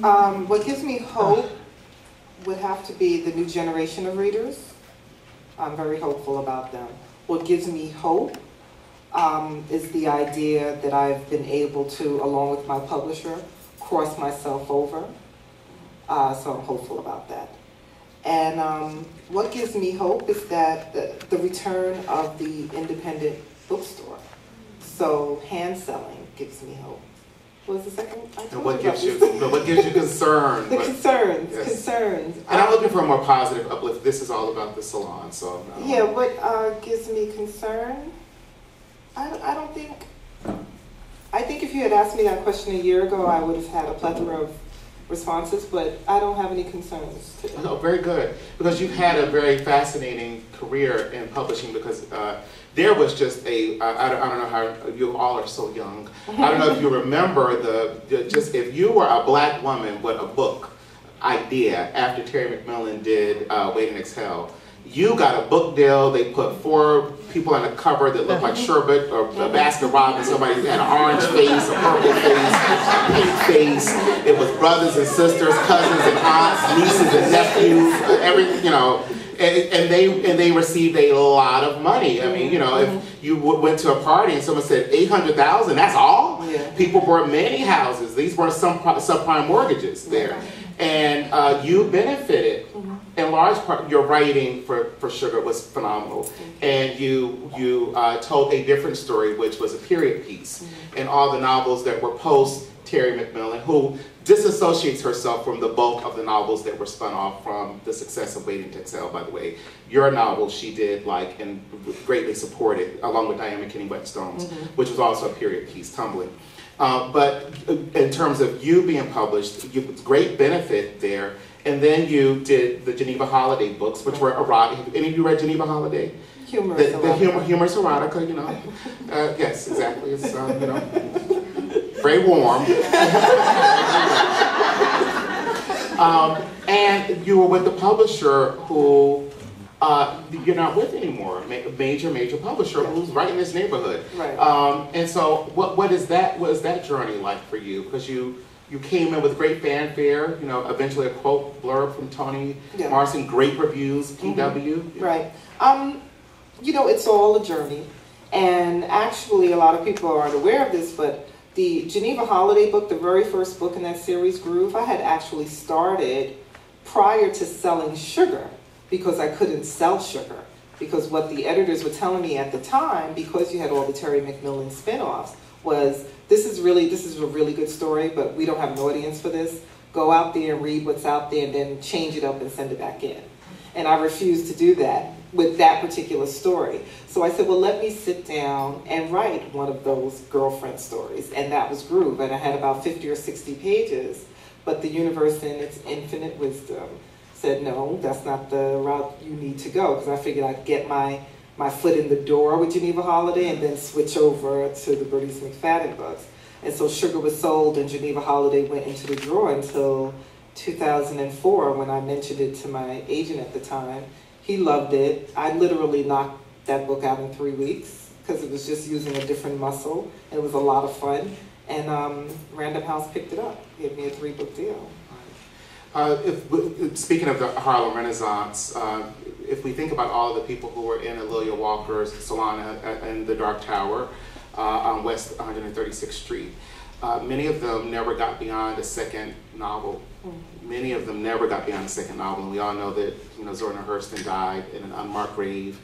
What gives me hope would have to be the new generation of readers. I'm very hopeful about them. What gives me hope is the idea that I've been able to, along with my publisher, cross myself over. So I'm hopeful about that. And what gives me hope is that the return of the independent bookstore. So hand selling gives me hope. What was the second? And what gives you concern? The concerns, yes. Concerns. And I'm looking for a more positive uplift. This is all about the salon, so. Yeah, what gives me concern? I don't think, I think if you had asked me that question a year ago, I would have had a plethora of responses, but I don't have any concerns today. No, very good. Because you've had a very fascinating career in publishing, because there was just a, I don't know how, you all are so young. I don't know if you remember just if you were a black woman with a book idea after Terry McMillan did Wait and Exhale, you got a book deal. They put 4 people on the cover that looked like Sherbet or Baskin Robbins. Somebody had an orange face, a purple face, a pink face. It was brothers and sisters, cousins and aunts, nieces and nephews, everything, you know. And they received a lot of money. I mean, you know, if you went to a party and someone said $800,000, that's all. Yeah. People bought many houses. These were some subprime mortgages there, and you benefited. In large part, your writing for Sugar was phenomenal, and you told a different story, which was a period piece, and all the novels that were post Terry McMillan, who disassociates herself from the bulk of the novels that were spun off from the success of Waiting to Exhale, by the way. Your novel she did like and greatly supported, along with Diane McKinney Whetstones, which was also a period piece, Tumbling. But in terms of you being published, you great benefit there. And then you did the Geneva Holiday books, which were erotic. Have any of you read Geneva Holiday? Humorous erotica. Humorous erotica, you know. Yes, exactly. It's, you know, very warm. And you were with the publisher who you're not with anymore, a major publisher who's right in this neighborhood. Right. And so what is that journey like for you? Because you came in with great fanfare, you know, eventually a quote blurb from Toni Morrison, great reviews, PW. Right. You know, it's all a journey. And actually, a lot of people aren't aware of this, but the Geneva Holiday book, the very first book in that series, Groove, I had actually started prior to selling Sugar, because I couldn't sell Sugar. Because what the editors were telling me at the time, because you had all the Terry McMillan spinoffs, was this is a really good story, but we don't have an audience for this. Go out there and read what's out there and then change it up and send it back in. And I refused to do that with that particular story. So I said, well, let me sit down and write one of those girlfriend stories. And that was Groove. And I had about 50 or 60 pages. But the universe in its infinite wisdom said, no, that's not the route you need to go. Because I figured I'd get my foot in the door with Geneva Holiday and then switch over to the Bernice McFadden books. And so Sugar was sold and Geneva Holiday went into the drawer until 2004 when I mentioned it to my agent at the time. He loved it. I literally knocked that book out in 3 weeks because it was just using a different muscle. It was a lot of fun. And Random House picked it up, gave me a 3-book deal. Speaking of the Harlem Renaissance, if we think about all of the people who were in Alelia Walker's salon in the Dark Tower on West 136th Street, many of them never got beyond a second novel. Many of them never got beyond a second novel, and we all know that Zora Neale Hurston died in an unmarked grave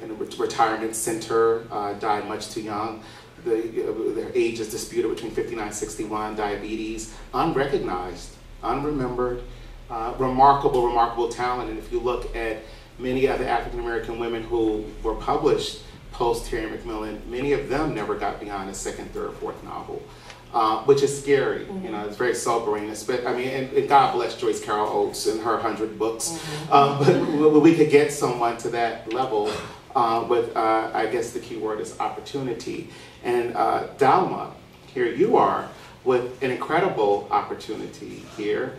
in a retirement center, died much too young. Their age is disputed between 59 and 61, diabetes, unrecognized, unremembered, remarkable talent. And if you look at many other African American women who were published post Terry McMillan, many of them never got beyond a second, third, fourth novel, which is scary. It's very sobering. And God bless Joyce Carol Oates and her 100 books. But we could get someone to that level with, I guess the key word is opportunity. And Dahlma, here you are with an incredible opportunity here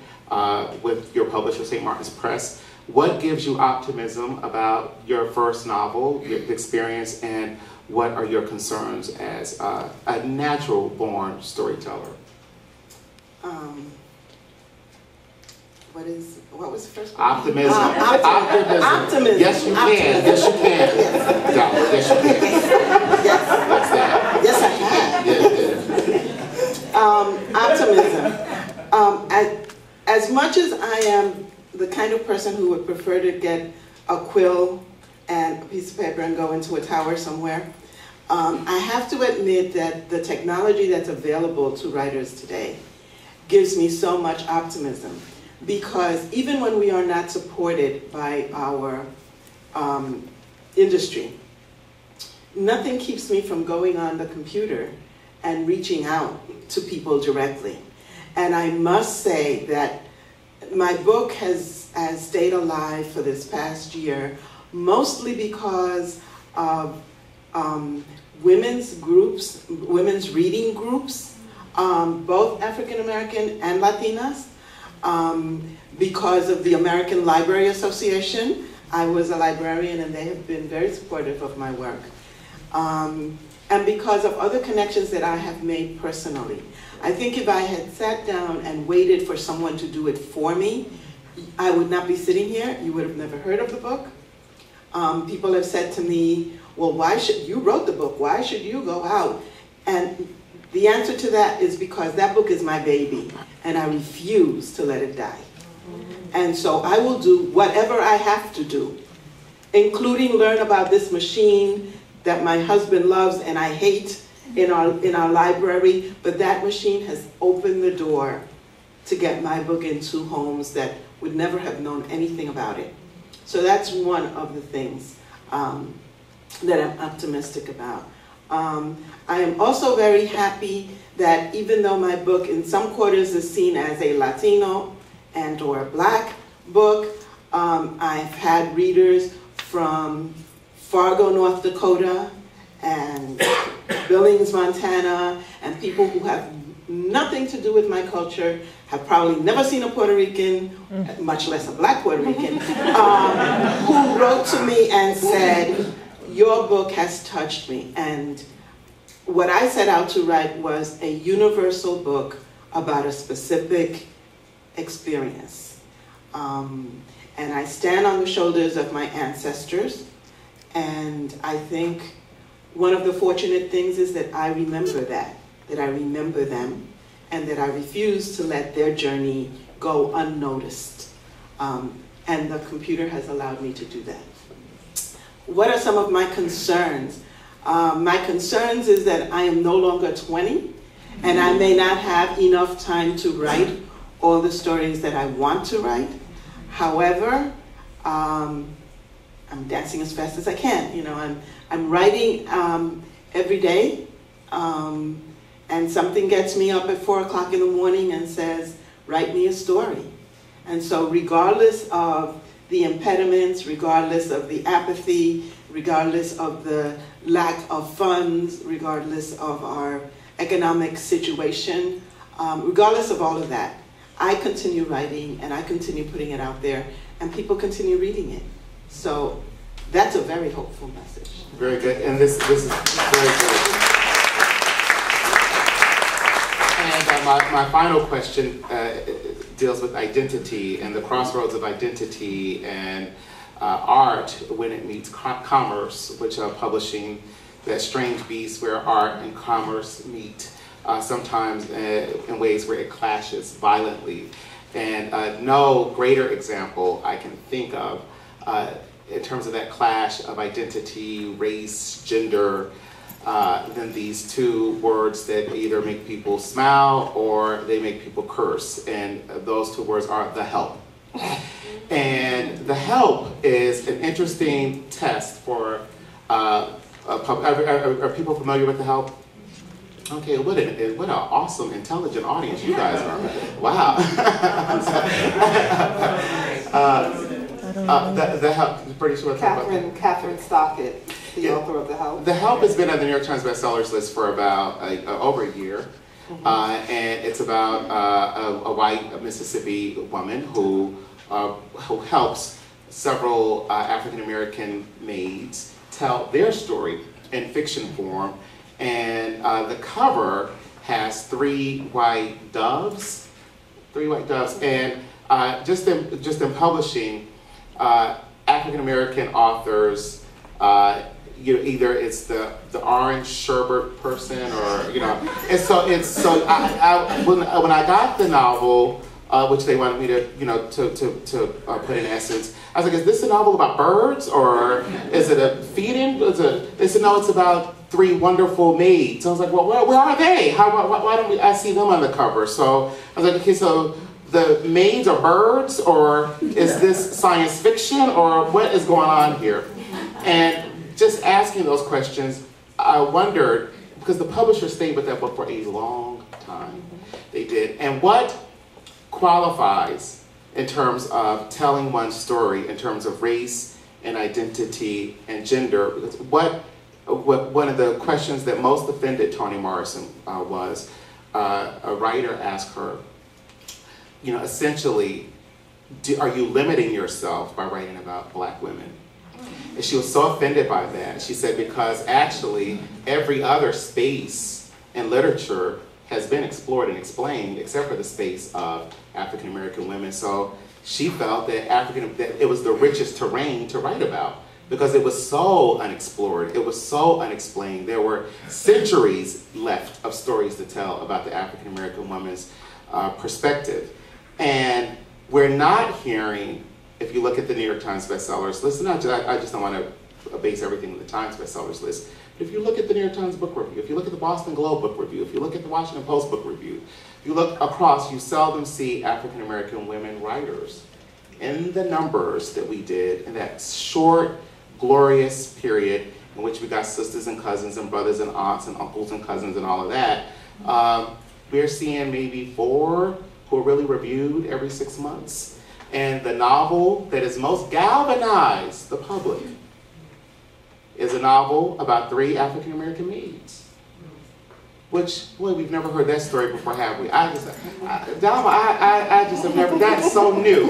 with your publisher, St. Martin's Press. What gives you optimism about your first novel, your experience, and what are your concerns as a natural-born storyteller? what was the first one? Optimism. Optimism. Optimism. Yes, you can. Yes, you can. Yes, you can. Yes. That's that. Yes, I can. Optimism. As much as I am the kind of person who would prefer to get a quill and a piece of paper and go into a tower somewhere, I have to admit that the technology that's available to writers today gives me so much optimism, because even when we are not supported by our industry, nothing keeps me from going on the computer and reaching out to people directly. And I must say that my book has stayed alive for this past year, mostly because of women's groups, women's reading groups, both African American and Latinas, because of the American Library Association. I was a librarian and they have been very supportive of my work. And because of other connections that I have made personally. I think if I had sat down and waited for someone to do it for me, I would not be sitting here. You would have never heard of the book. People have said to me, well, you wrote the book, why should you go out? And the answer to that is because that book is my baby, and I refuse to let it die. And so I will do whatever I have to do, including learn about this machine that my husband loves and I hate in our library, but that machine has opened the door to get my book into homes that would never have known anything about it. So that's one of the things that I'm optimistic about. I am also very happy that even though my book in some quarters is seen as a Latino and or Black book, I've had readers from Fargo, North Dakota, and Billings, Montana, and people who have nothing to do with my culture, have probably never seen a Puerto Rican, much less a Black Puerto Rican, who wrote to me and said, your book has touched me. And what I set out to write was a universal book about a specific experience. And I stand on the shoulders of my ancestors, and I think one of the fortunate things is that I remember that I remember them, and that I refuse to let their journey go unnoticed. And the computer has allowed me to do that. What are some of my concerns? My concerns is that I am no longer 20, and I may not have enough time to write all the stories that I want to write. However, I'm dancing as fast as I can. You know, I'm writing every day, and something gets me up at 4 o'clock in the morning and says, write me a story. And so regardless of the impediments, regardless of the apathy, regardless of the lack of funds, regardless of our economic situation, regardless of all of that, I continue writing and I continue putting it out there, and people continue reading it. So that's a very hopeful message. Very good, and this is very good. And my final question deals with identity and the crossroads of identity and art when it meets commerce, which are publishing that strange beast where art and commerce meet, sometimes in ways where it clashes violently. And no greater example I can think of in terms of that clash of identity, race, gender, than these two words that either make people smile or they make people curse. And those two words are the help. And the help is an interesting test for, are people familiar with the help? Okay, what an awesome, intelligent audience you guys are. Wow. The help, I'm pretty sure. Catherine Stockett, the author of The Help. The Help has been on the New York Times bestsellers list for about over a year. And it's about a white Mississippi woman who helps several African American maids tell their story in fiction form. And the cover has three white doves, and just in publishing, African American authors, either it's the orange sherbet person, or and so when I got the novel, which they wanted me to put in essence, I was like, is this a novel about birds, or is it a feeding? They said, no, it's about 3 wonderful maids. I was like, well, where are they? Why don't I see them on the cover? So I was like, okay, so the maids are birds, or is this science fiction, or what is going on here? And just asking those questions, I wondered, because the publisher stayed with that book for a long time. They did. And what qualifies in terms of telling one story, in terms of race and identity and gender? Because what one of the questions that most offended Toni Morrison was, a writer asked her, essentially, are you limiting yourself by writing about Black women? And she was so offended by that. She said, because actually every other space in literature has been explored and explained except for the space of African American women. So she felt that that it was the richest terrain to write about, because it was so unexplored, it was so unexplained. There were centuries left of stories to tell about the African American woman's perspective. And we're not hearing, if you look at the New York Times bestsellers list, I just don't want to base everything on the Times bestsellers list, but if you look at the New York Times book review, if you look at the Boston Globe book review, if you look at the Washington Post book review, if you look across, you seldom see African American women writers in the numbers that we did in that short, glorious period in which we got sisters and cousins and brothers and aunts and uncles and cousins and all of that. We're seeing maybe 4 who are really reviewed every 6 months. And the novel that has most galvanized the public is a novel about 3 African American maids. Which, boy, we've never heard that story before, have we? Dahlma, I just have never, that's so new.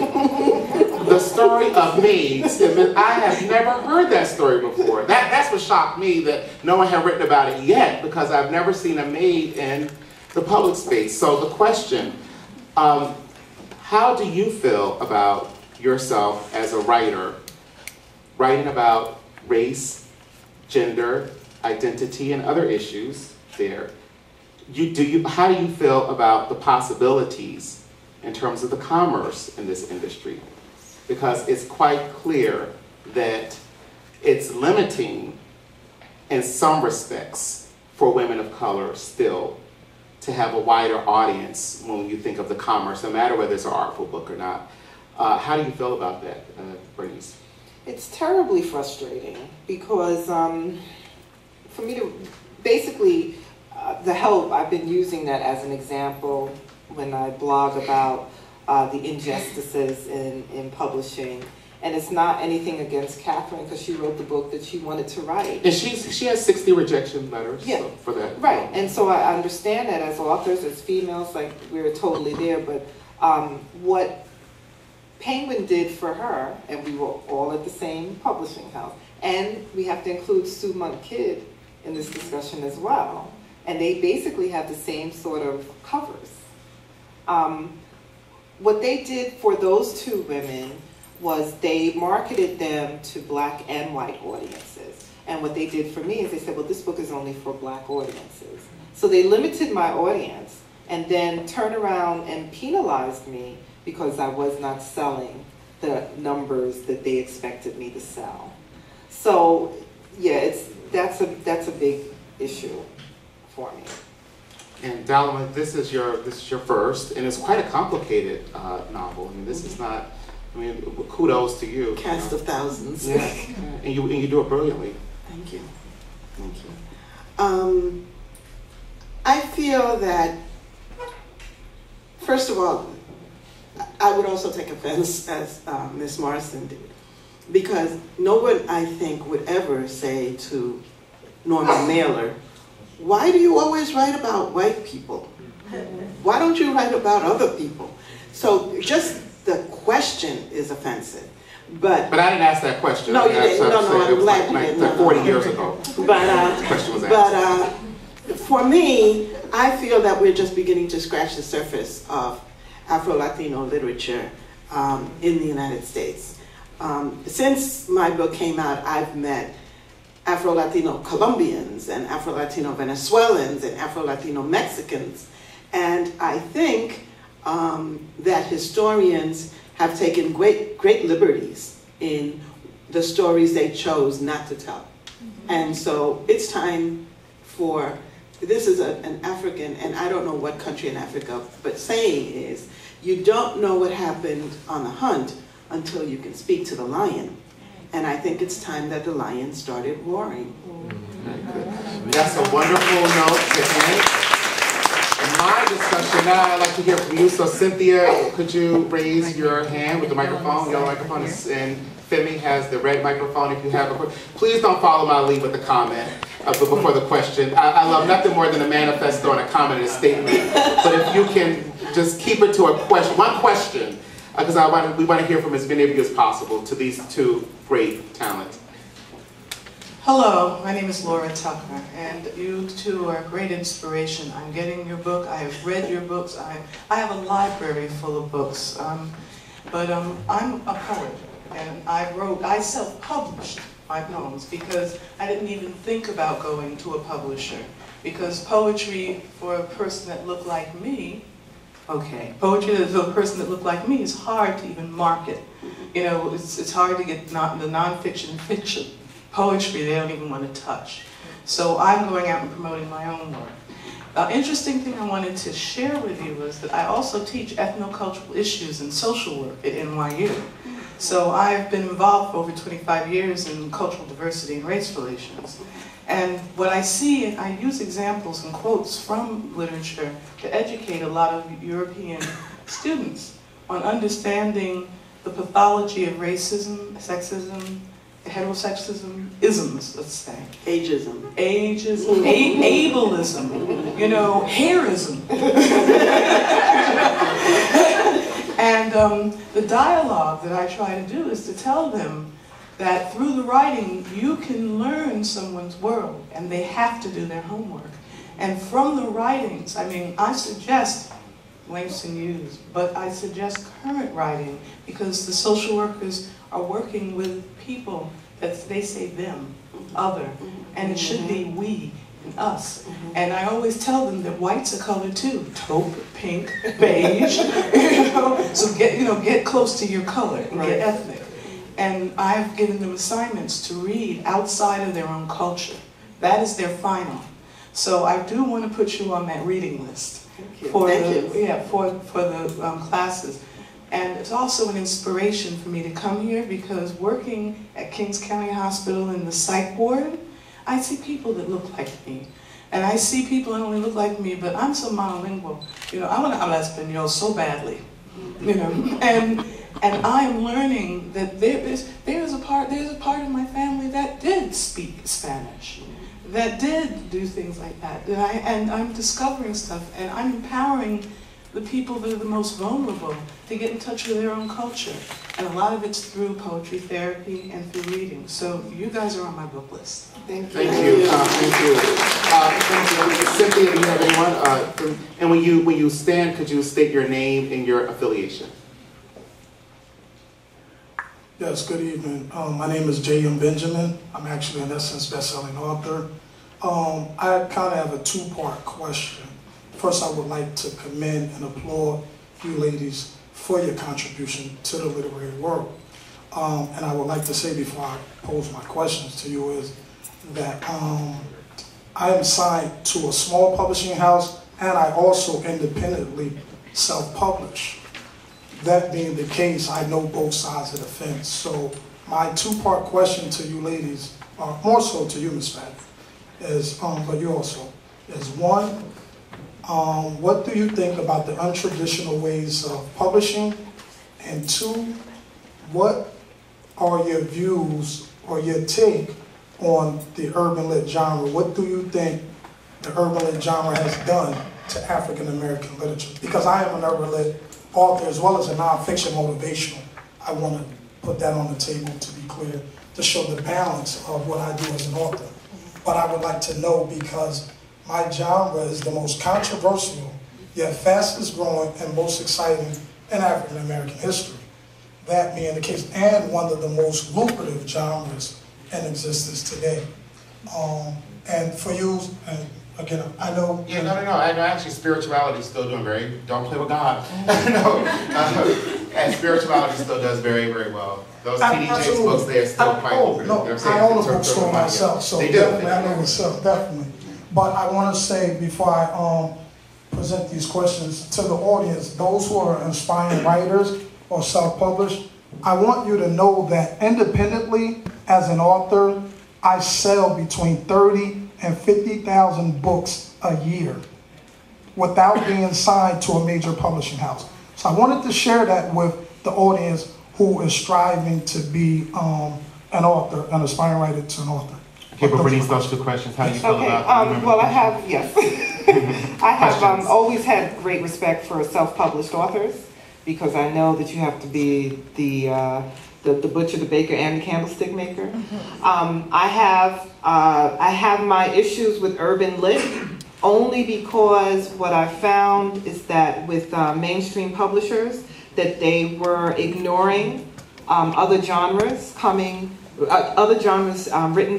The story of maids, I have never heard that story before. That's what shocked me, that no one had written about it yet, because I've never seen a maid in the public space. So the question, how do you feel about yourself as a writer, writing about race, gender, identity, and other issues there? How do you feel about the possibilities in terms of the commerce in this industry? Because it's quite clear that it's limiting, in some respects, for women of color still to have a wider audience when you think of the commerce, no matter whether it's an artful book or not. How do you feel about that, Bernice? It's terribly frustrating, because for me to basically, the help, I've been using that as an example when I blog about the injustices in publishing. And it's not anything against Catherine, because she wrote the book that she wanted to write. And she has 60 rejection letters for that. Right, and so I understand that as authors, as females, like, we're totally there. But what Penguin did for her, and we were all at the same publishing house, and we have to include Sue Monk Kidd in this discussion as well, and they basically have the same sort of covers. What they did for those 2 women was they marketed them to Black and white audiences. And what they did for me is they said, well, this book is only for Black audiences. So they limited my audience and then turned around and penalized me because I was not selling the numbers that they expected me to sell. So yeah, that's a big issue for me. And Dahlma, this is your first, and it's quite a complicated novel. I mean, this is not. I mean, kudos to you. Cast of thousands. Yeah, and you do it brilliantly. Thank you, thank you. I feel that, first of all, I would also take offense, as Ms. Morrison did, because no one, I think, would ever say to Norma Mailer, why do you always write about white people? Why don't you write about other people? So just the question is offensive. But I didn't ask that question. No, you didn't. No, I'm glad you didn't. Like 40 years ago. But, the question was asked. For me, I feel that we're just beginning to scratch the surface of Afro-Latino literature in the United States. Since my book came out, I've met Afro-Latino Colombians and Afro-Latino Venezuelans and Afro-Latino Mexicans. And I think that historians have taken great liberties in the stories they chose not to tell. And so it's time for, this is an African, and I don't know what country in Africa, but saying is, you don't know what happened on the hunt until you can speak to the lion. And I think it's time that the lion started roaring. That's a wonderful note to end my discussion. Now I'd like to hear from you. So Cynthia, could you raise your hand with the microphone, yellow microphone, and Femi has the red microphone. If you have a question, please don't follow my lead with the comment before the question. I love nothing more than a manifesto and a comment and a statement. But if you can just keep it to a question, one question, because we want to hear from as many of you as possible to these two great talents. Hello, my name is Laura Tucker, and you two are a great inspiration. I'm getting your book. I have read your books. I have a library full of books, but I'm a poet. And I self-published my poems because I didn't even think about going to a publisher. Because poetry for a person that looked like me, poetry for a person that looked like me is hard to even market. You know, it's hard to get the nonfiction, fiction, poetry they don't even want to touch. So I'm going out and promoting my own work. The interesting thing I wanted to share with you was that I also teach ethnocultural issues and social work at NYU. So I've been involved for over 25 years in cultural diversity and race relations. And what I see, I use examples and quotes from literature to educate a lot of European students on understanding the pathology of racism, sexism, heterosexism, isms, let's say. Ageism. Ageism, ableism, you know, hairism. And the dialogue that I try to do is to tell them that through the writing, you can learn someone's world, and they have to do their homework. And from the writings, I mean, I suggest Langston Hughes, but I suggest current writing, because the social workers are working with people that they say them, other, and it should be we and us. And I always tell them that white's a color too, taupe, pink, beige, you know, so get close to your color and get ethnic. And I've given them assignments to read outside of their own culture. That is their final. So I do want to put you on that reading list for the classes. And it's also an inspiration for me to come here, because working at Kings County Hospital in the psych ward, I see people that look like me. And I see people that only look like me, but I'm so monolingual. You know, I want to hablar español so badly. You know, and I am learning that there's a part of my family that did speak Spanish, that did do things like that. And I'm discovering stuff, and I'm empowering the people that are the most vulnerable to get in touch with their own culture. And a lot of it's through poetry therapy and through reading. So you guys are on my book list. Thank you. Thank you. Thank you. Cynthia, do you have anyone? And when you stand, could you state your name and your affiliation? Yes, good evening. My name is J.M. Benjamin. I'm actually an Essence best-selling author. I kind of have a two-part question. First, I would like to commend and applaud you ladies for your contribution to the literary world. And I would like to say before I pose my questions to you is that I am signed to a small publishing house, and I also independently self-publish. That being the case, I know both sides of the fence. So my two-part question to you ladies, or more so to you, Ms. Fat, is, but you also, is one, what do you think about the untraditional ways of publishing? And two, what are your views or your take on the urban lit genre? What do you think the urban lit genre has done to African American literature? Because I am an urban lit author as well as a nonfiction motivational. I want to put that on the table, to be clear, to show the balance of what I do as an author. But I would like to know, because my genre is the most controversial, yet fastest growing and most exciting in African American history. that being the case, and one of the most lucrative genres in existence today. And for you, and again, I know... Yeah, no. I know actually spirituality is still doing don't play with God. No, and spirituality still does very, very well. Those T.D. Jakes books, they're still quite lucrative. No, I own a bookstore myself, so they do. Definitely, I know myself, definitely. But I want to say, before I present these questions to the audience, those who are inspiring writers or self-published, I want you to know that independently, as an author, I sell between 30 and 50,000 books a year without being signed to a major publishing house. So I wanted to share that with the audience who is striving to be an author, an aspiring writer to an author. Okay, but for these two questions, how do you feel about well, I have, yes. I have always had great respect for self-published authors because I know that you have to be the butcher, the baker, and the candlestick maker. I have my issues with urban lit only because what I found is that with mainstream publishers that they were ignoring other genres written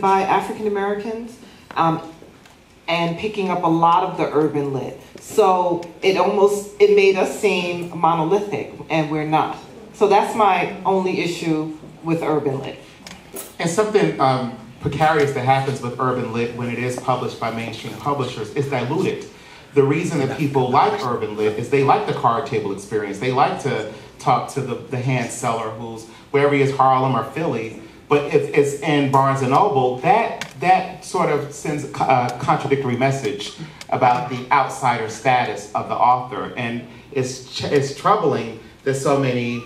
by African Americans and picking up a lot of the urban lit. So it made us seem monolithic, and we're not. So that's my only issue with urban lit. And something precarious that happens with urban lit when it is published by mainstream publishers is diluted. The reason that people like urban lit is they like the card table experience. They like to talk to the hand seller who's wherever he is, Harlem or Philly. But if it's in Barnes & Noble, that sort of sends a contradictory message about the outsider status of the author. And it's troubling that so many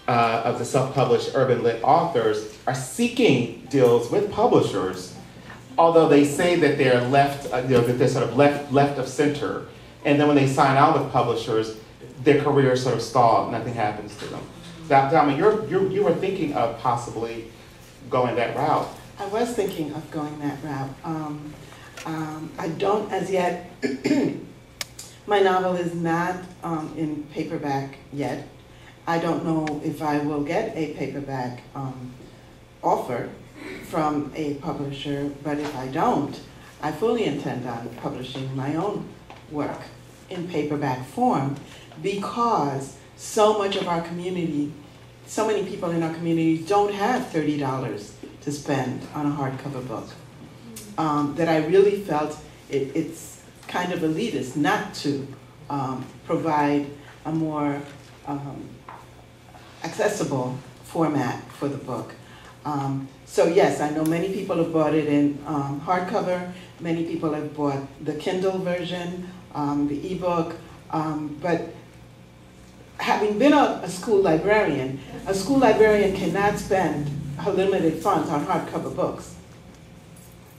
of the self-published urban lit authors are seeking deals with publishers, although they say that they're that they're sort of left of center. And then when they sign out with publishers, their career is sort of stalled, nothing happens to them. Dahlma, you were thinking of possibly going that route. I was thinking of going that route. I don't as yet, my novel is not in paperback yet. I don't know if I will get a paperback offer from a publisher, but if I don't, I fully intend on publishing my own work in paperback form because so much of our community, so many people in our community don't have $30 to spend on a hardcover book. That I really felt it's kind of elitist not to provide a more accessible format for the book. So yes, I know many people have bought it in hardcover, many people have bought the Kindle version, the ebook, but having been a school librarian cannot spend her limited funds on hardcover books.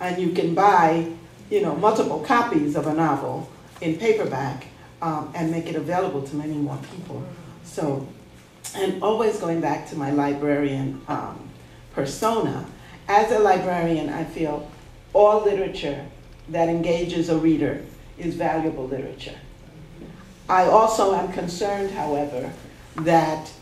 And you can buy, multiple copies of a novel in paperback and make it available to many more people. So, and always going back to my librarian persona, as a librarian, I feel all literature that engages a reader is valuable literature. I also am concerned, however, that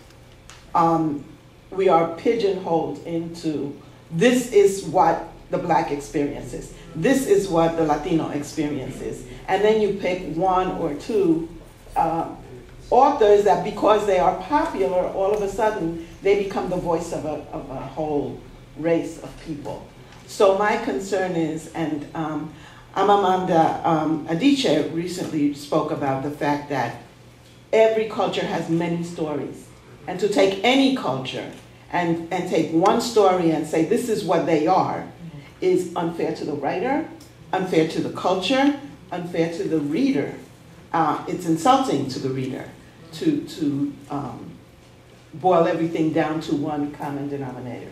we are pigeonholed into this is what the Black experience is. This is what the Latino experience is. And then you pick one or two authors that because they are popular, all of a sudden they become the voice of a whole race of people. So my concern is, and Amamanda Adichie recently spoke about the fact that every culture has many stories. And to take any culture and take one story and say this is what they are is unfair to the writer, unfair to the culture, unfair to the reader. It's insulting to the reader to boil everything down to one common denominator.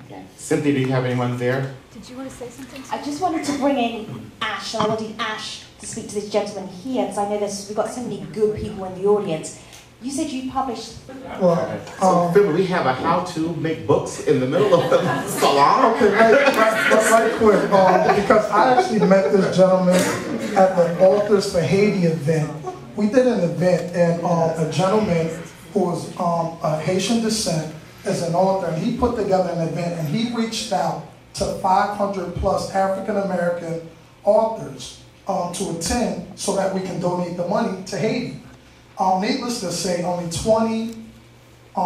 Okay. Cynthia, do you have anyone there? Did you want to say something? I just wanted to bring in Ash, and I wanted Ash to speak to this gentleman here, because I know we've got so many good people in the audience. You said you published... So, Femi, we have a how to make books in the middle of the salon? Okay, right quick, because I actually met this gentleman at the Authors for Haiti event. We did an event, and a gentleman who was of Haitian descent is an author, and he put together an event, and he reached out to 500 plus African American authors to attend so that we can donate the money to Haiti. Needless to say, only 20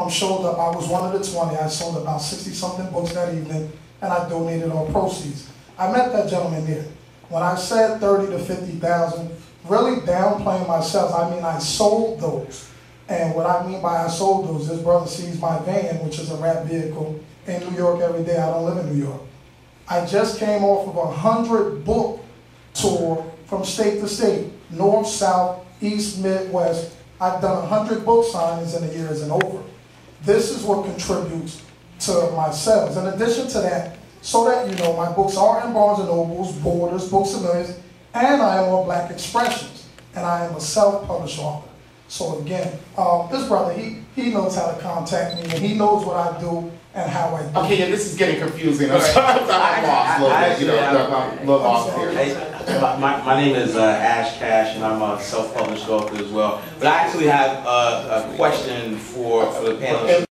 showed up. I was one of the 20. I sold about 60-something books that evening, and I donated all proceeds. I met that gentleman there. When I said 30 to 50,000, really downplaying myself, I mean I sold those. And what I mean by I sold those, this brother sees my van, which is a wrap vehicle, in New York every day. I don't live in New York. I just came off of a 100-book tour from state to state, north, south, east, midwest. I've done 100 book signings in a year and over. This is what contributes to my sales. In addition to that, so that you know, my books are in Barnes & Nobles, Borders, Books A Millions, and I am on Black Expressions, and I am a self-published author. So again, this brother, he knows how to contact me, and he knows what I do and how I do. Okay, yeah, this is getting confusing. I'm sorry, I'm lost a little bit. You know, I'm a little lost here. My name is Ash Cash, and I'm a self-published author as well. But I actually have a question for the panelists.